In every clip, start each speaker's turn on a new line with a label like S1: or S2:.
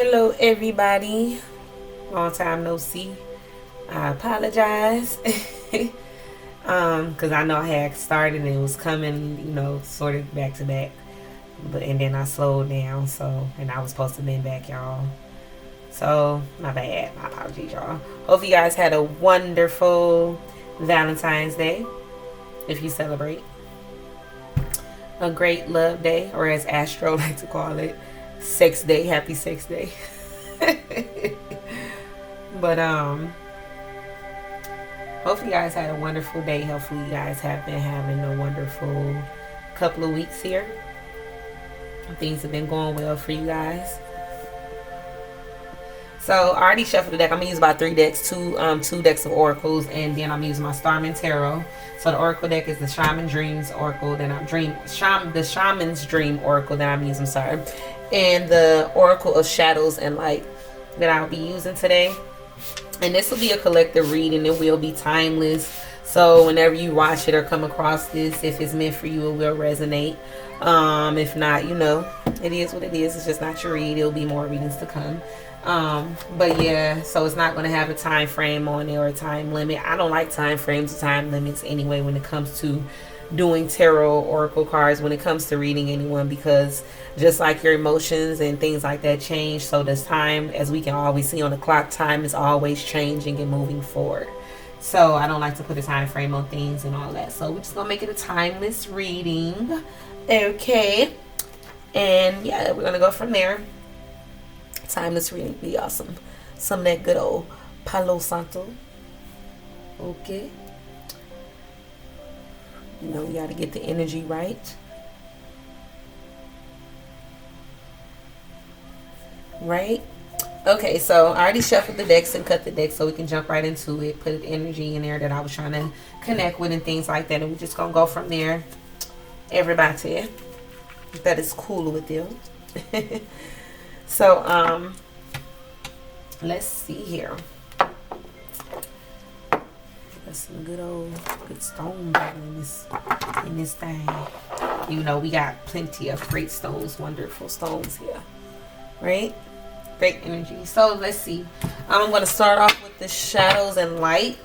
S1: Hello everybody, long time no see. I apologize because I know I had started and it was coming, sort of back to back, but and then I slowed down, so and I was supposed to be back, y'all. So my bad, my apologies, y'all. Hope you guys had a wonderful Valentine's Day, if you celebrate. A great love day, or as Astro like to call it, sex day. Happy sex day. But hopefully you guys had a wonderful day. Hopefully you guys have been having a wonderful couple of weeks here. Things have been going well for you guys. So I already shuffled the deck. I'm gonna use about 3 decks, two decks of oracles, and then I'm using my Starman Tarot. So the oracle deck is the Shaman Dreams Oracle. Then the Shaman's Dream Oracle that I'm using. Sorry, and the Oracle of Shadows and Light that I'll be using today. And this will be a collective reading. It will be timeless. So whenever you watch it or come across this, if it's meant for you, it will resonate. If not, it is what it is. It's just not your read. It'll be more readings to come. But yeah, so it's not going to have a time frame on it or a time limit. I don't like time frames or time limits anyway when it comes to doing tarot oracle cards, when it comes to reading anyone, because just like your emotions and things like that change, so does time. As we can always see on the clock, time is always changing and moving forward. So I don't like to put a time frame on things and all that. So we're just gonna make it a timeless reading. Okay, and yeah, we're gonna go from there. Timeless reading be awesome. Some of that good old Palo Santo. Okay. We got to get the energy right. Right? Okay, so I already shuffled the decks and cut the deck so we can jump right into it. Put energy in there that I was trying to connect with and things like that. And we're just going to go from there. Everybody, that is cool with you. So, let's see here. Got some good stones in this thing. We got plenty of great stones, wonderful stones here, right? Great energy. So let's see. I'm going to start off with the Shadows and Light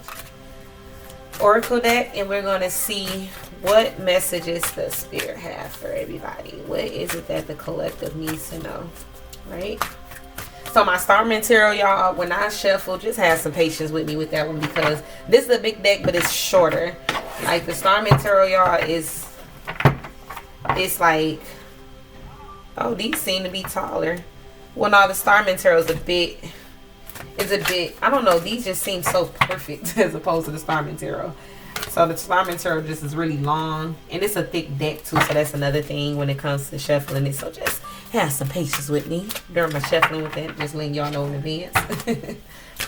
S1: Oracle deck, and we're going to see what messages the Spirit have for everybody. What is it that the collective needs to know, right? So my Starman Tarot, y'all, when I shuffle, just have some patience with me with that one, because this is a big deck, but it's shorter. Like the Starman Tarot, y'all, it's like, oh, these seem to be taller. Well, no, the Starman Tarot is a bit, I don't know, these just seem so perfect as opposed to the Starman Tarot. So the Starman Tarot just is really long, and it's a thick deck too, so that's another thing when it comes to shuffling it. So just have some patience with me during my shuffling with that, just letting y'all know in advance.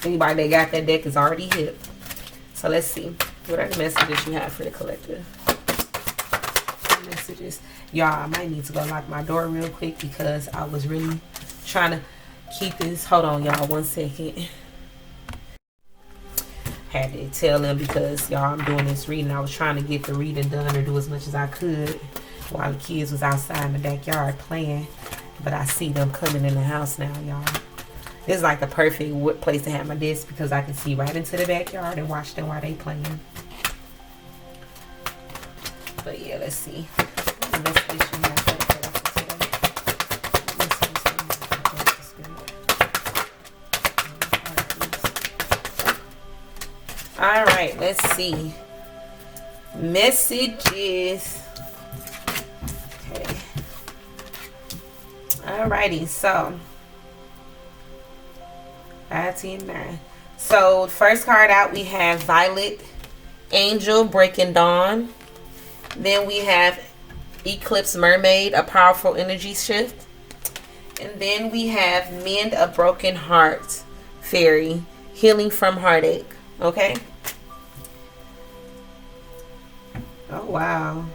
S1: Anybody that got that deck is already hip. So let's see, what are the messages you have for the collective? Messages, y'all, I might need to go lock my door real quick because I was really trying to keep this. Hold on, y'all, 1 second. Had to tell them because, y'all, I'm doing this reading. I was trying to get the reading done or do as much as I could while the kids was outside in the backyard playing. But I see them coming in the house now, y'all. This is like the perfect place to have my desk because I can see right into the backyard and watch them while they playing. But yeah, let's see. All right, let's see. Messages. Okay. Alrighty, so 5, 10, 9. So first card out, we have Violet Angel Breaking Dawn. Then we have Eclipse Mermaid, a powerful energy shift. And then we have Mend a Broken Heart Fairy, healing from heartache. Okay. Oh wow.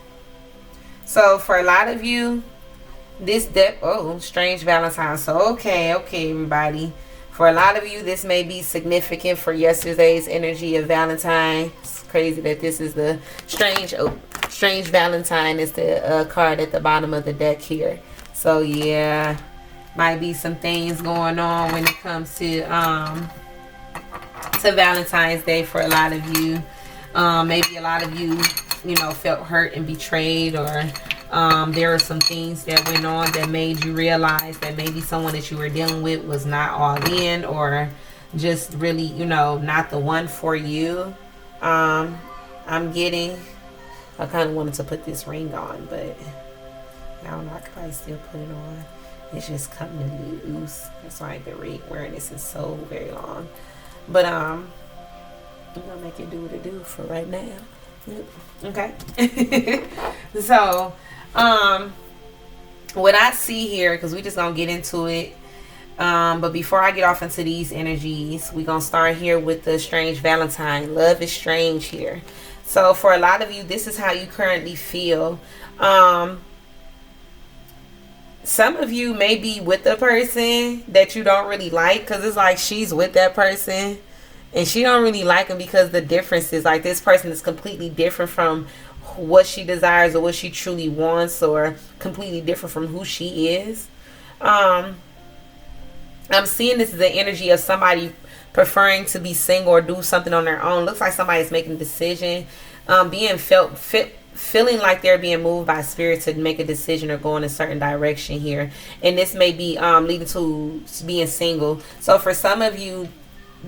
S1: So for a lot of you, this deck, strange Valentine. So okay, everybody. For a lot of you, this may be significant for yesterday's energy of Valentine. It's crazy that this is the strange Valentine is the card at the bottom of the deck here. So yeah, Might be some things going on when it comes to Valentine's Day for a lot of you. Maybe a lot of you, you know, felt hurt and betrayed, or there are some things that went on that made you realize that maybe someone that you were dealing with was not all in, or just really, you know, not the one for you. I'm getting, I kind of wanted to put this ring on, but I don't know, I could probably still put it on. It's just coming loose. That's why I've been wearing this in so very long. But I'm gonna make it do what it do for right now. Okay. So what I see here, because we just gonna get into it, but before I get off into these energies, we're gonna start here with the strange Valentine. Love is strange here. So for a lot of you, this is how you currently feel. Some of you may be with a person that you don't really like, because it's like she's with that person and she don't really like him, because the difference is like this person is completely different from what she desires or what she truly wants, or completely different from who she is. I'm seeing this as the energy of somebody preferring to be single or do something on their own. Looks like somebody's making a decision, feeling like they're being moved by spirit to make a decision or go in a certain direction here. And this may be leading to being single. So for some of you,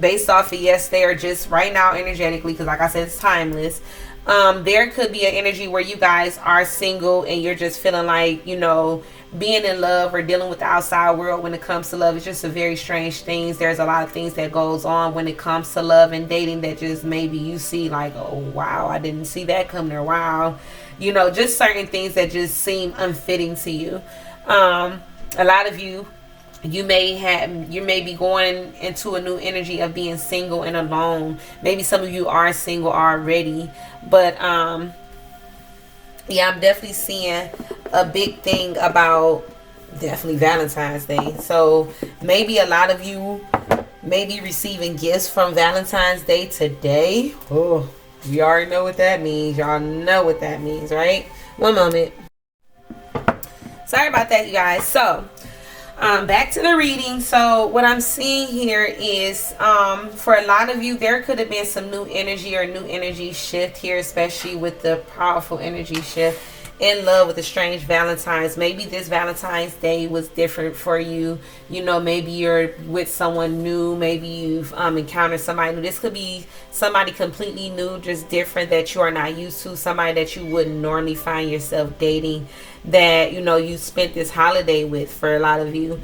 S1: based off of, yes, they are just right now energetically, because like I said, it's timeless. There could be an energy where you guys are single and you're just feeling like, you know, being in love or dealing with the outside world when it comes to love. It's just a very strange things. There's a lot of things that goes on when it comes to love and dating that just maybe you see like, oh wow, I didn't see that coming, or wow, you know, just certain things that just seem unfitting to you. A lot of you, you may be going into a new energy of being single and alone. Maybe some of you are single already, but yeah, I'm definitely seeing a big thing about definitely Valentine's Day. So maybe a lot of you may be receiving gifts from Valentine's Day today. Oh, you already know what that means. Y'all know what that means, right? One moment. Sorry about that, you guys. So back to the reading. So what I'm seeing here is for a lot of you, there could have been some new energy or new energy shift here, especially with the powerful energy shift in love with the strange Valentine's. Maybe this Valentine's Day was different for you. You know, maybe you're with someone new. Maybe you've encountered somebody new. This could be somebody completely new, just different, that you are not used to. Somebody that you wouldn't normally find yourself dating, that, you know, you spent this holiday with, for a lot of you.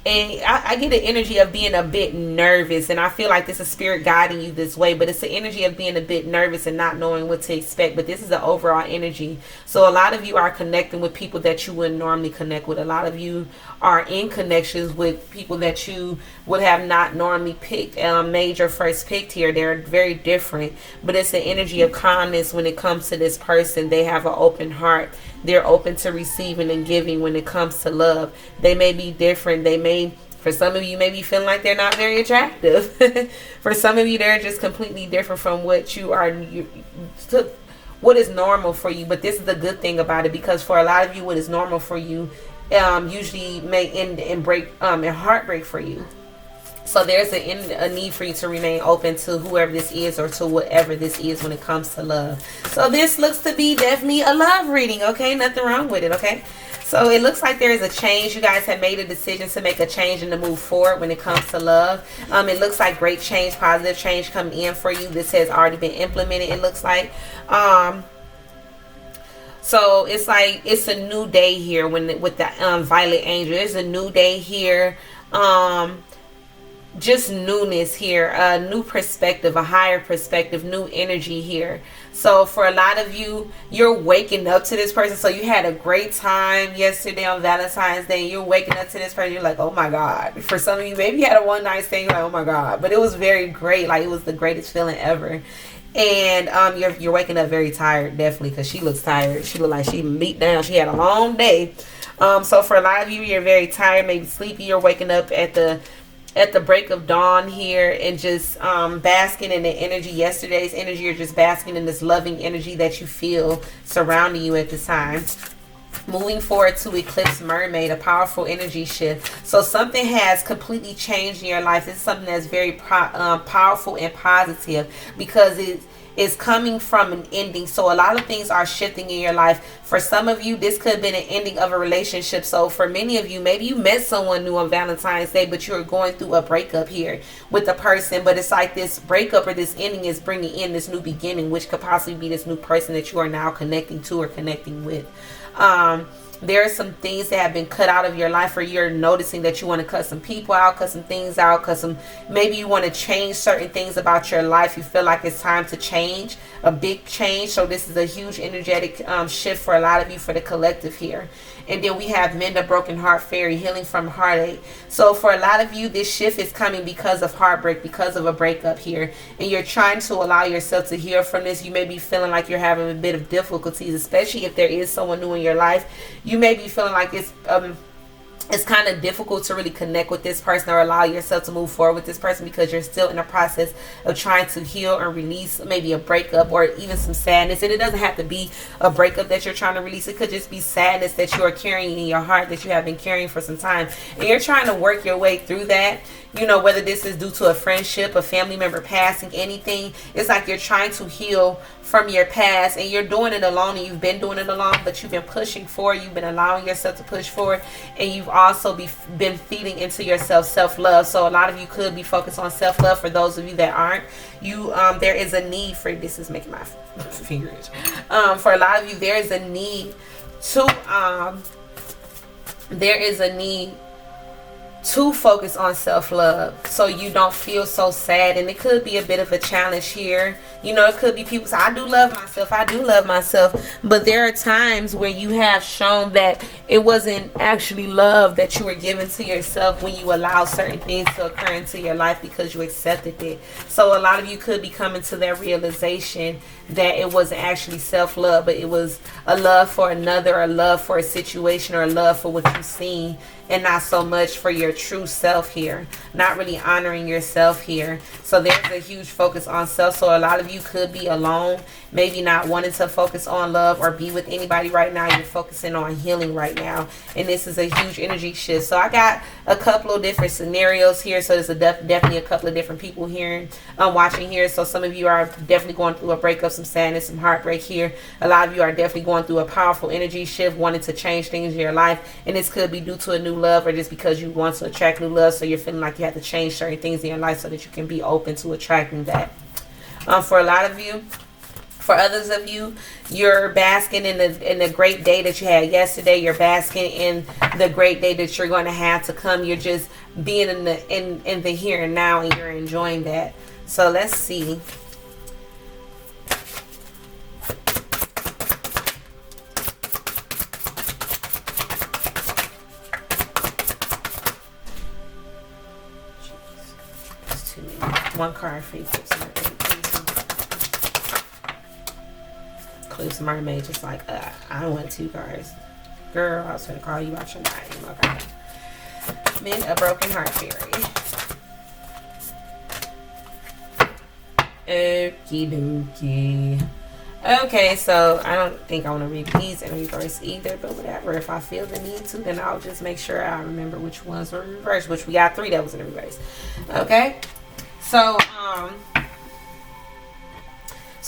S1: And I get the energy of being a bit nervous, and I feel like this is spirit guiding you this way, but it's the energy of being a bit nervous and not knowing what to expect. But this is the overall energy. So a lot of you are connecting with people that you wouldn't normally connect with. A lot of you are in connections with people that you would have not normally picked, made your first pick here. They're very different, but it's the energy of calmness when it comes to this person. They have an open heart. They're open to receiving and giving when it comes to love. They may be different. They may, for some of you, may be feeling like they're not very attractive. For some of you, they're just completely different from what you are, what is normal for you. But this is the good thing about it, because for a lot of you, what is normal for you usually may end in heartbreak for you. So there's a need for you to remain open to whoever this is, or to whatever this is when it comes to love. So this looks to be definitely a love reading, okay? Nothing wrong with it, okay? So it looks like there is a change. You guys have made a decision to make a change and to move forward when it comes to love. It looks like great change, positive change coming in for you. This has already been implemented, it looks like. So it's like it's a new day here with the Violet Angel. There's a new day here. Just newness here, a new perspective, a higher perspective, new energy here. So for a lot of you, you're waking up to this person. So you had a great time yesterday on Valentine's Day. You're waking up to this person. You're like, oh my God. For some of you, maybe you had a one night thing. You're like, oh my God. But it was very great. Like, it was the greatest feeling ever. And you're waking up very tired, definitely, because she looks tired. She looked like she beat down. She had a long day. So for a lot of you, you're very tired, maybe sleepy. You're waking up at the break of dawn here, and just basking in the energy, yesterday's energy. You're just basking in this loving energy that you feel surrounding you at this time. Moving forward to Eclipse Mermaid, a powerful energy shift. So something has completely changed in your life. It's something that's very powerful and positive, because it is coming from an ending. So a lot of things are shifting in your life. For some of you, this could have been an ending of a relationship. So for many of you, maybe you met someone new on Valentine's Day, but you're going through a breakup here with the person. But it's like this breakup or this ending is bringing in this new beginning, which could possibly be this new person that you are now connecting to or connecting with. There are some things that have been cut out of your life, or you're noticing that you want to cut some people out, cut some things out, maybe you want to change certain things about your life. You feel like it's time to change, a big change. So this is a huge energetic shift for a lot of you, for the collective here. And then we have Mend a Broken Heart Fairy, healing from heartache. So for a lot of you, this shift is coming because of heartbreak, because of a breakup here. And you're trying to allow yourself to heal from this. You may be feeling like you're having a bit of difficulties, especially if there is someone new in your life. You may be feeling like it's kind of difficult to really connect with this person or allow yourself to move forward with this person, because you're still in the process of trying to heal or release maybe a breakup or even some sadness. And it doesn't have to be a breakup that you're trying to release. It could just be sadness that you are carrying in your heart, that you have been carrying for some time, and you're trying to work your way through that. You know, whether this is due to a friendship, a family member passing, anything. It's like you're trying to heal from your past, and you're doing it alone, and you've been doing it alone, but you've been pushing forward. You've been allowing yourself to push forward, and you've also been feeding into yourself self-love. So a lot of you could be focused on self-love. For those of you that aren't, there is a need for, this is making my finger itch. For a lot of you, there is a need to focus on self-love, so you don't feel so sad. And it could be a bit of a challenge here. You know, it could be people say, I do love myself, but there are times where you have shown that it wasn't actually love that you were giving to yourself when you allow certain things to occur into your life because you accepted it. So a lot of you could be coming to that realization that it wasn't actually self-love, but it was a love for another, or a love for a situation, or a love for what you've seen, and not so much for your true self here. Not really honoring yourself here. So there's a huge focus on self. So a lot of you could be alone, maybe not wanting to focus on love or be with anybody right now. You're focusing on healing right now, and this is a huge energy shift. So I got a couple of different scenarios here. So there's definitely a couple of different people here watching here. So some of you are definitely going through a breakup, some sadness, some heartbreak here. A lot of you are definitely going through a powerful energy shift, wanting to change things in your life, and this could be due to a new love, or just because you want to attract new love. So you're feeling like you have to change certain things in your life so that you can be open to attracting that. For a lot of you, for others of you, you're basking in the great day that you had yesterday. You're basking in the great day that you're going to have to come. You're just being in the here and now, and you're enjoying that. So let's see. One card for you. Eclipse Mermaid, just like, I want 2 cards. Girl, I was going to call you out your name. Okay. Mend a Broken Heart Fairy. Okie dokie. Okay, so I don't think I want to read these in reverse either, but whatever. If I feel the need to, then I'll just make sure I remember which ones were in reverse, which we got 3 that was in reverse. Okay. So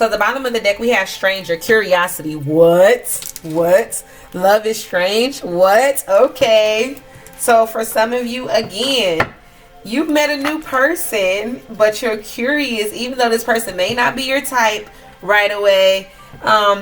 S1: at the bottom of the deck, we have Stranger, Curiosity. What? Love is strange? What? Okay. So for some of you, again, you've met a new person, but you're curious, even though this person may not be your type right away.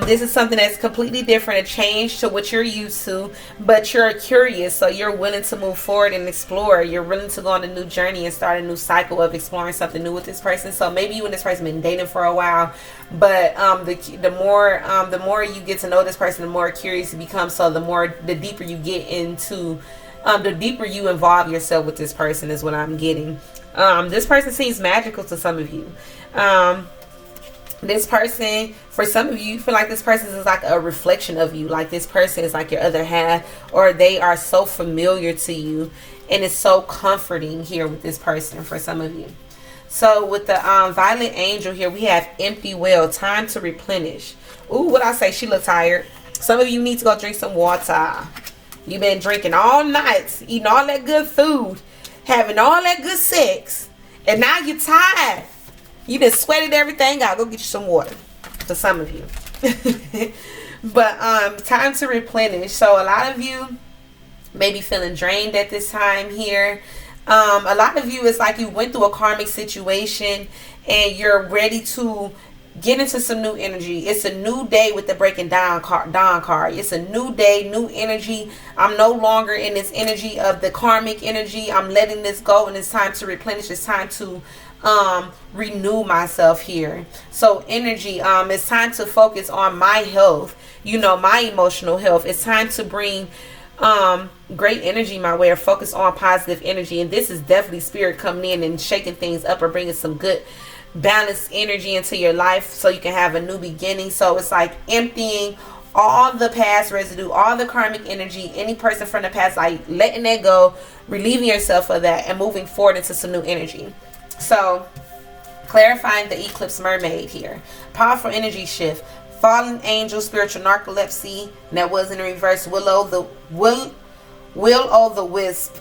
S1: This is something that's completely different, a change to what you're used to, but you're curious, so you're willing to move forward and explore. You're willing to go on a new journey and start a new cycle of exploring something new with this person. So maybe you and this person been dating for a while, but the more you get to know this person, the more curious you become. So the deeper you get into, the deeper you involve yourself with this person is what I'm getting. This person seems magical to some of you. This person, for some of you, feel like this person is like a reflection of you. Like this person is like your other half, or they are so familiar to you, and it's so comforting here with this person for some of you. So with the Violet Angel here, we have Empty Well, time to replenish. Ooh, what I say? She look tired. Some of you need to go drink some water. You've been drinking all night, eating all that good food, having all that good sex, and now you're tired. You've been sweating everything out. Go get you some water. For some of you. But time to replenish. So a lot of you may be feeling drained at this time here. A lot of you, it's like you went through a karmic situation and you're ready to get into some new energy. It's a new day with the breaking dawn card. It's a new day, new energy. I'm no longer in this energy of the karmic energy. I'm letting this go, and it's time to replenish. It's time to renew myself here. So energy, it's time to focus on my health, my emotional health. It's time to bring great energy my way, or focus on positive energy. And this is definitely spirit coming in and shaking things up, or bringing some good balanced energy into your life so you can have a new beginning. So it's like emptying all the past residue, all the karmic energy, any person from the past, like letting that go, relieving yourself of that, and moving forward into some new energy. So clarifying the eclipse mermaid here. Powerful energy shift. Fallen angel, spiritual narcolepsy. And that was in reverse. Will o' the wisp.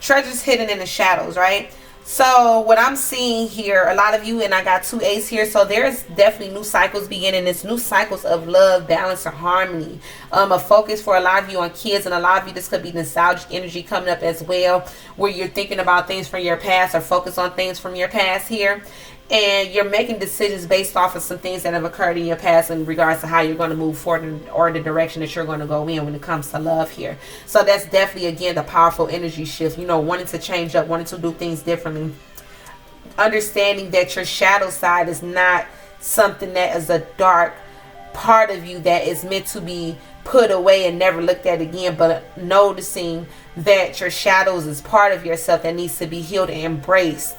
S1: Treasures hidden in the shadows, right? So what I'm seeing here, a lot of you, and I got 2 A's here, so there's definitely new cycles beginning. It's new cycles of love, balance, or harmony. A focus for a lot of you on kids, and a lot of you, this could be nostalgic energy coming up as well, where you're thinking about things from your past, or focus on things from your past here. And you're making decisions based off of some things that have occurred in your past in regards to how you're going to move forward, or the direction that you're going to go in when it comes to love here. So that's definitely, again, the powerful energy shift. Wanting to change up, wanting to do things differently. Understanding that your shadow side is not something that is a dark part of you that is meant to be put away and never looked at again, but noticing that your shadows is part of yourself that needs to be healed and embraced.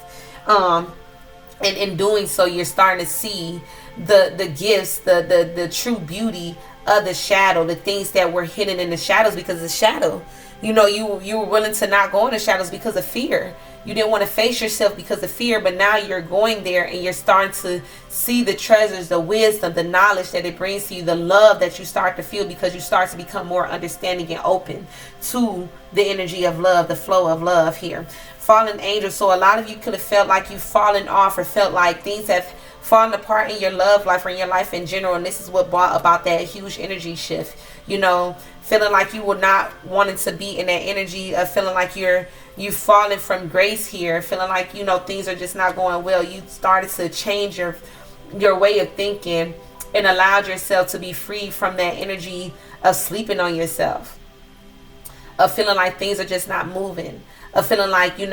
S1: And in doing so, you're starting to see the gifts, the true beauty of the shadow, the things that were hidden in the shadows because of shadow. You were willing to not go in the shadows because of fear. You didn't want to face yourself because of fear, but now you're going there and you're starting to see the treasures, the wisdom, the knowledge that it brings to you, the love that you start to feel because you start to become more understanding and open to the energy of love, the flow of love here. Fallen angel. So a lot of you could have felt like you've fallen off, or felt like things have fallen apart in your love life or in your life in general. And this is what brought about that huge energy shift. Feeling like you were not wanting to be in that energy of feeling like you've fallen from grace here, feeling like things are just not going well. You started to change your way of thinking and allowed yourself to be free from that energy of sleeping on yourself, of feeling like things are just not moving, of feeling like you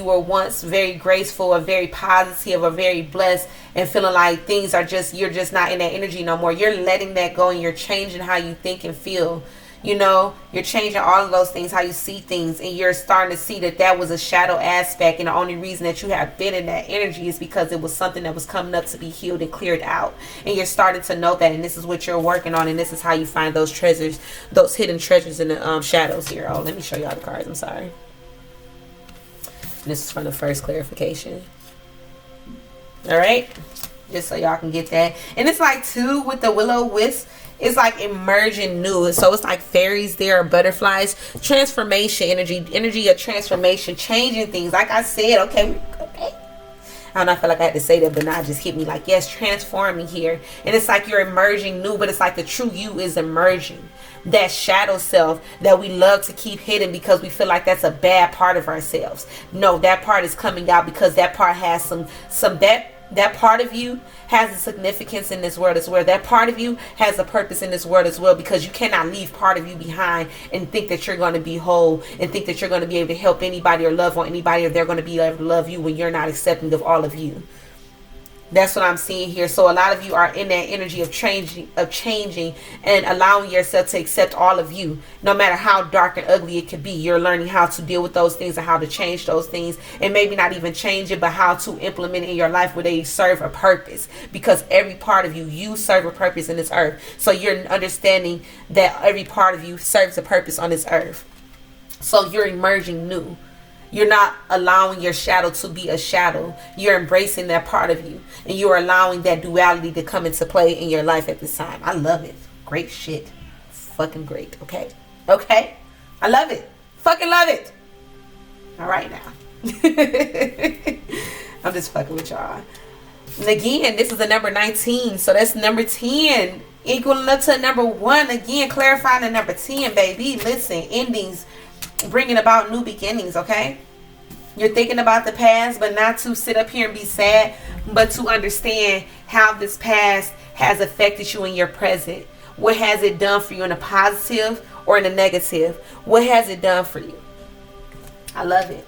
S1: were once very graceful or very positive or very blessed, and feeling like things are you're just not in that energy no more. You're letting that go, and you're changing how you think and feel. You're changing all of those things, how you see things, and you're starting to see that was a shadow aspect, and the only reason that you have been in that energy is because it was something that was coming up to be healed and cleared out. And you're starting to know that, and this is what you're working on, and this is how you find those treasures, those hidden treasures in the shadows here. Oh, let me show y'all the cards. I'm sorry. This is from the first clarification. All right, just so y'all can get that. And it's like too with the will-o'-wisp, it's like emerging new. So it's like fairies there, or butterflies. Transformation energy of transformation, changing things. Like I said, okay. I don't know, I feel like I had to say that, but now it just hit me like, yes, transforming here. And it's like you're emerging new, but it's like the true you is emerging. That shadow self that we love to keep hidden because we feel like that's a bad part of ourselves. No, that part is coming out because that part has that part of you has a significance in this world as well. That part of you has a purpose in this world as well, because you cannot leave part of you behind and think that you're going to be whole and think that you're going to be able to help anybody or love on anybody, or they're going to be able to love you when you're not accepting of all of you. That's what I'm seeing here. So a lot of you are in that energy of changing and allowing yourself to accept all of you, no matter how dark and ugly it could be. You're learning how to deal with those things and how to change those things, and maybe not even change it, but how to implement it in your life where they serve a purpose, because every part of you serve a purpose in this earth. So you're understanding that every part of you serves a purpose on this earth. So you're emerging new. You're not allowing your shadow to be a shadow. You're embracing that part of you, and you're allowing that duality to come into play in your life at this time. I love it. Great shit. Fucking great. Okay. Okay. I love it. Fucking love it. All right now. I'm just fucking with y'all. And again, this is the number 19. So that's number 10. Equaling up to number 1. Again, clarifying the number 10, baby. Listen, endings, bringing about new beginnings, okay? You're thinking about the past, but not to sit up here and be sad, but to understand how this past has affected you in your present. What has it done for you in a positive or in a negative? What has it done for you? I love it.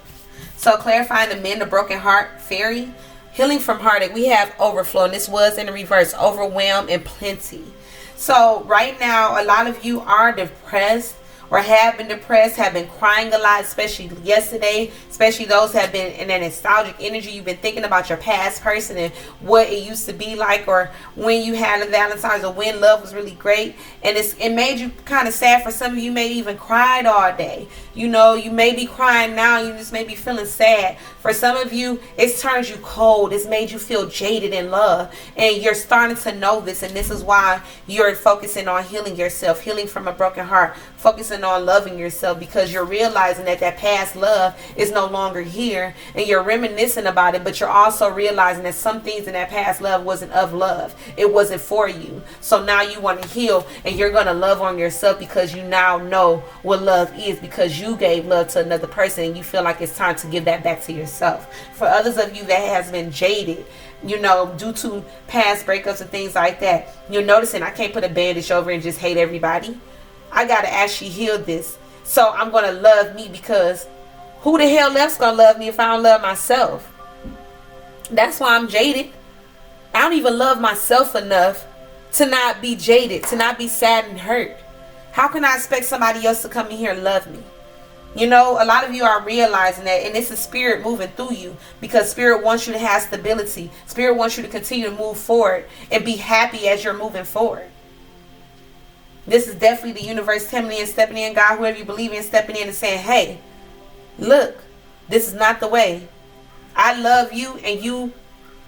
S1: So clarifying the men, the broken heart, fairy, healing from heartache. We have overflow, and this was in the reverse, overwhelm and plenty. So right now, a lot of you are depressed or have been depressed, have been crying a lot, especially yesterday, especially those have been in a nostalgic energy. You've been thinking about your past person and what it used to be like, or when you had a Valentine's, or when love was really great, and it made you kind of sad. For some of you, may even cried all day. You know, you may be crying now, you just may be feeling sad. For some of you, it's turned you cold. It's made you feel jaded in love, and you're starting to know this, and this is why you're focusing on healing yourself, healing from a broken heart, focusing on loving yourself, because you're realizing that that past love is no longer here, and you're reminiscing about it, but you're also realizing that some things in that past love wasn't of love. It wasn't for you. So now you want to heal, and you're going to love on yourself, because you now know what love is, because you gave love to another person, and you feel like it's time to give that back to yourself. For others of you that has been jaded, you know, due to past breakups and things like that, you're noticing, I can't put a bandage over and just hate everybody. I gotta actually heal this. So I'm gonna love me, because who the hell else gonna love me if I don't love myself? That's why I'm jaded. I don't even love myself enough to not be jaded, to not be sad and hurt. How can I expect somebody else to come in here and love me? You know, a lot of you are realizing that, and it's a spirit moving through you, because spirit wants you to have stability. Spirit wants you to continue to move forward and be happy as you're moving forward. This is definitely the universe telling me and stepping in, God, whoever you believe in, stepping in and saying, hey, look, this is not the way. I love you,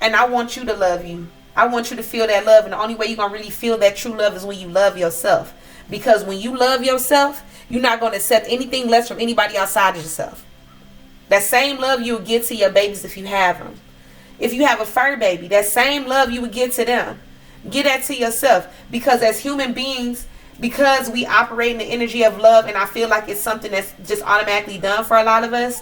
S1: and I want you to love you. I want you to feel that love, and the only way you're going to really feel that true love is when you love yourself. Because when you love yourself, you're not going to accept anything less from anybody outside of yourself. That same love you would give to your babies if you have them. If you have a fur baby, that same love you would give to them. Give that to yourself. Because as human beings, because we operate in the energy of love, and I feel like it's something that's just automatically done for a lot of us,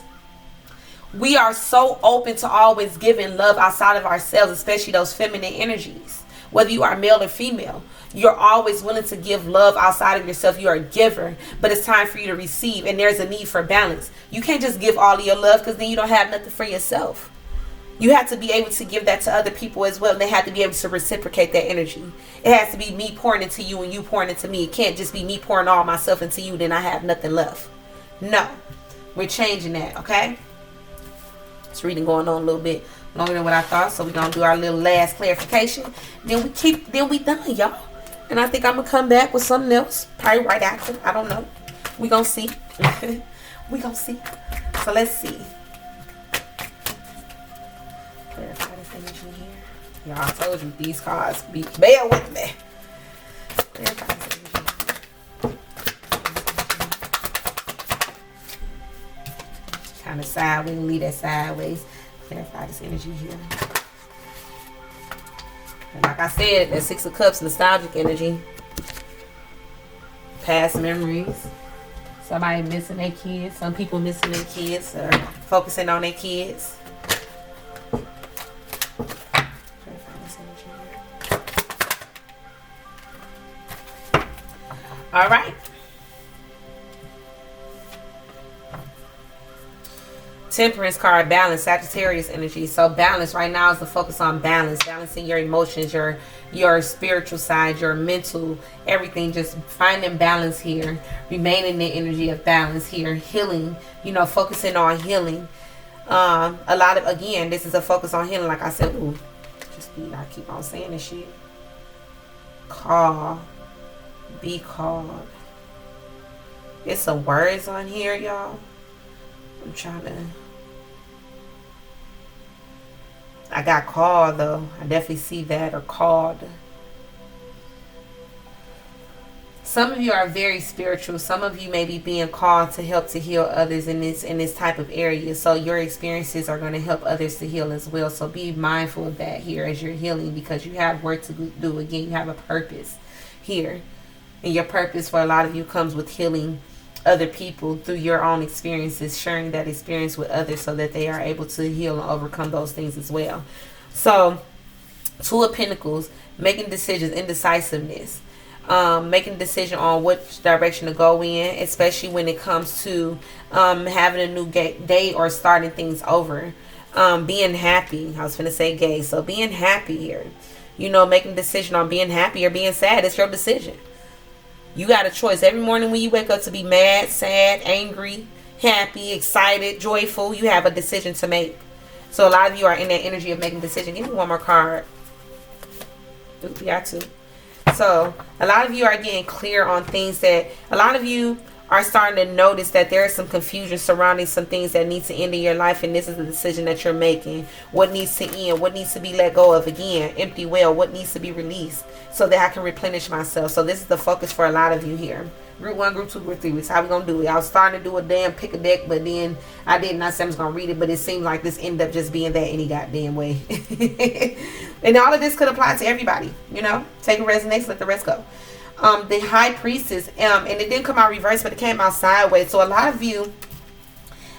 S1: we are so open to always giving love outside of ourselves, especially those feminine energies. Whether you are male or female, you're always willing to give love outside of yourself. You're a giver, but it's time for you to receive, and there's a need for balance. You can't just give all of your love, because then you don't have nothing for yourself. You have to be able to give that to other people as well. And they have to be able to reciprocate that energy. It has to be me pouring into you and you pouring into me. It can't just be me pouring all myself into you, then I have nothing left. No. We're changing that, okay? This reading going on a little bit longer than what I thought. So we're going to do our little last clarification. Then we done, y'all. And I think I'm going to come back with something else. Probably right after. I don't know. We're going to see. We're going to see. So let's see. Clarify this energy here. Y'all, I told you these cards be, bear with me. Clarify this energy. Kind of sideways, leave that sideways. Clarify this energy here. And like I said, that Six of Cups, nostalgic energy. Past memories. Somebody missing their kids. Some people missing their kids, or focusing on their kids. All right. Temperance card, balance, Sagittarius energy. So balance right now is the focus on balance, balancing your emotions, your spiritual side, your mental, everything. Just finding balance here, remaining in the energy of balance here, healing. You know, focusing on healing. A lot of, again, this is a focus on healing. Like I said, ooh, just be. I keep on saying this shit. Call. Be called. It's some words on here, y'all. I'm trying to. I got called though. I definitely see that, or called. Some of you are very spiritual. Some of you may be being called to help to heal others in this type of area. So your experiences are going to help others to heal as well. So be mindful of that here as you're healing, because you have work to do. Again, you have a purpose here. And your purpose for a lot of you comes with healing other people through your own experiences, sharing that experience with others so that they are able to heal and overcome those things as well. So, Two of Pentacles, making decisions, indecisiveness. Making a decision on which direction to go in, especially when it comes to having a new day or starting things over. Being happy. I was going to say gay. So being happy here. You know, making a decision on being happy or being sad. It's your decision. You got a choice every morning when you wake up to be mad, sad, angry, happy, excited, joyful. You have a decision to make. So a lot of you are in that energy of making a decision. Give me one more card. Oops, we got two. So a lot of you are getting clear on things that a lot of you are starting to notice that there is some confusion surrounding some things that need to end in your life, and this is the decision that you're making. What needs to end? What needs to be let go of? Again, empty well. What needs to be released so that I can replenish myself? So this is the focus for a lot of you here. Group 1, Group 2, Group 3. That's how we're going to do it. I was starting to do a damn pick a deck, but then I didn't. I said I was going to read it, but it seemed like this ended up just being that any goddamn way. And all of this could apply to everybody. You know, take a resonance, let the rest go. The High Priestess, and it didn't come out reverse, but it came out sideways. So a lot of you,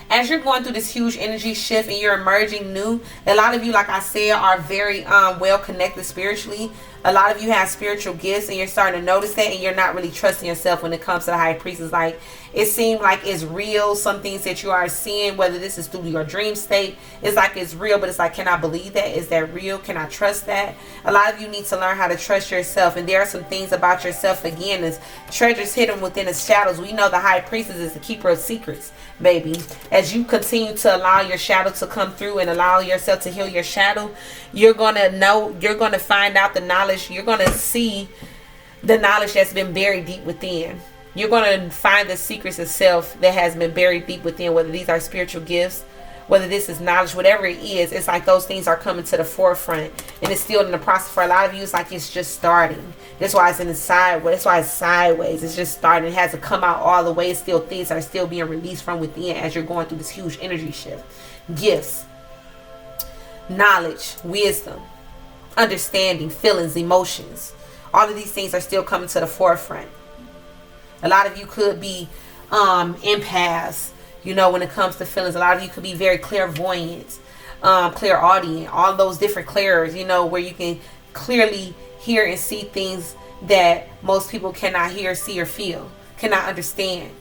S1: as you're going through this huge energy shift and you're emerging new, a lot of you, like I said, are very well connected spiritually. A lot of you have spiritual gifts, and you're starting to notice that, and you're not really trusting yourself when it comes to the High Priestess. Like, it seems like it's real. Some things that you are seeing, whether this is through your dream state, it's like it's real, but it's like, can I believe that? Is that real? Can I trust that? A lot of you need to learn how to trust yourself, and there are some things about yourself, again, as treasures hidden within the shadows. We know the High Priestess is the keeper of secrets, baby. As you continue to allow your shadow to come through and allow yourself to heal your shadow, you're going to know, you're going to find out the knowledge. You're going to see the knowledge that's been buried deep within. You're going to find the secrets of self that has been buried deep within, whether these are spiritual gifts, whether this is knowledge, whatever it is. It's like those things are coming to the forefront, and it's still in the process. For a lot of you, it's like it's just starting. That's why it's in the sideways. That's why it's sideways. It's just starting. It hasn't come out all the way. It's still things are still being released from within as you're going through this huge energy shift. Gifts, knowledge, wisdom, understanding, feelings, emotions. All of these things are still coming to the forefront. A lot of you could be empaths, you know, when it comes to feelings. A lot of you could be very clairvoyant, clairaudient, all those different clairs, you know, where you can clearly hear and see things that most people cannot hear, see, or feel, cannot understand,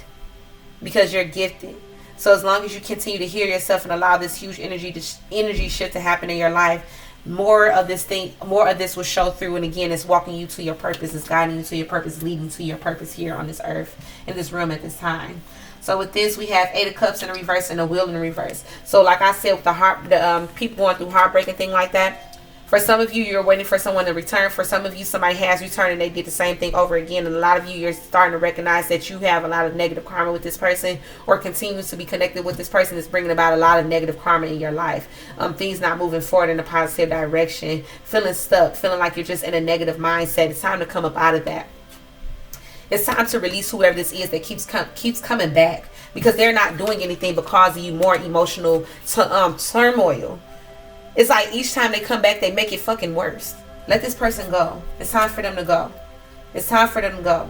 S1: because you're gifted. So as long as you continue to hear yourself and allow this huge energy shift to happen in your life, more of this will show through. And again, it's walking you to your purpose, it's guiding you to your purpose, leading to your purpose here on this earth, in this room at this time. So with this, we have 8 of Cups in the reverse and a Wheel in the reverse. So like I said, with the people going through heartbreak and thing like that, for some of you, you're waiting for someone to return. For some of you, somebody has returned and they did the same thing over again. And a lot of you, you're starting to recognize that you have a lot of negative karma with this person, or continues to be connected with this person, is bringing about a lot of negative karma in your life. Things not moving forward in a positive direction, feeling stuck, feeling like you're just in a negative mindset. It's time to come up out of that. It's time to release whoever this is that keeps coming back, because they're not doing anything but causing you more emotional turmoil. It's like each time they come back, they make it fucking worse. Let this person go. It's time for them to go. It's time for them to go.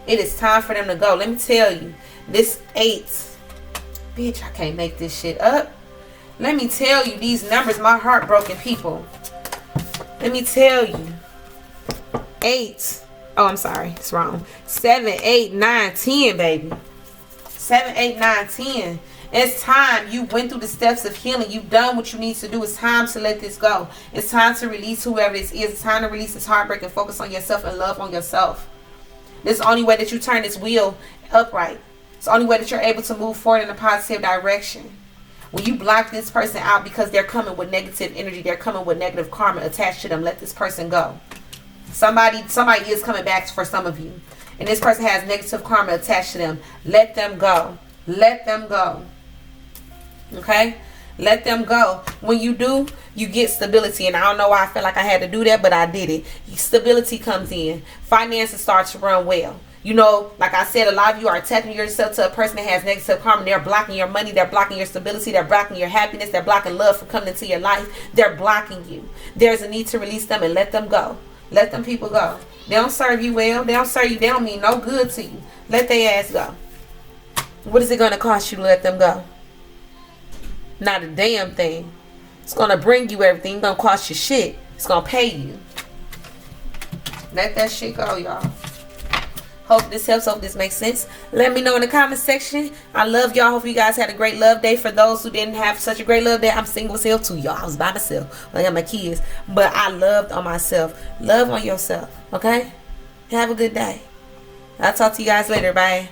S1: It is time for them to go. Let me tell you, this 8, bitch, I can't make this shit up. Let me tell you, these numbers, my heartbroken people. Let me tell you, 8. Oh, I'm sorry, it's wrong. 7, 8, 9, 10, baby. 7, 8, 9, 10. It's time. You went through the steps of healing. You've done what you need to do. It's time to let this go. It's time to release whoever this is. It's time to release this heartbreak and focus on yourself and love on yourself. This is the only way that you turn this wheel upright. It's the only way that you're able to move forward in a positive direction. When you block this person out because they're coming with negative energy, they're coming with negative karma attached to them, let this person go. Somebody is coming back for some of you, and this person has negative karma attached to them. Let them go. Let them go. Okay? Let them go. When you do, you get stability. And I don't know why I feel like I had to do that, but I did it. Stability comes in. Finances start to run well. You know, like I said, a lot of you are attaching yourself to a person that has negative karma. They're blocking your money. They're blocking your stability. They're blocking your happiness. They're blocking love from coming into your life. They're blocking you. There's a need to release them and let them go. Let them people go. They don't serve you well. They don't serve you. They don't mean no good to you. Let their ass go. What is it going to cost you to let them go? Not a damn thing. It's going to bring you everything. It's going to cost you shit. It's going to pay you. Let that shit go, y'all. Hope this helps. Hope this makes sense. Let me know in the comment section. I love y'all. Hope you guys had a great love day. For those who didn't have such a great love day, I'm single as hell too, y'all. I was by myself. I got my kids. But I loved on myself. Love on yourself. Okay? Have a good day. I'll talk to you guys later. Bye.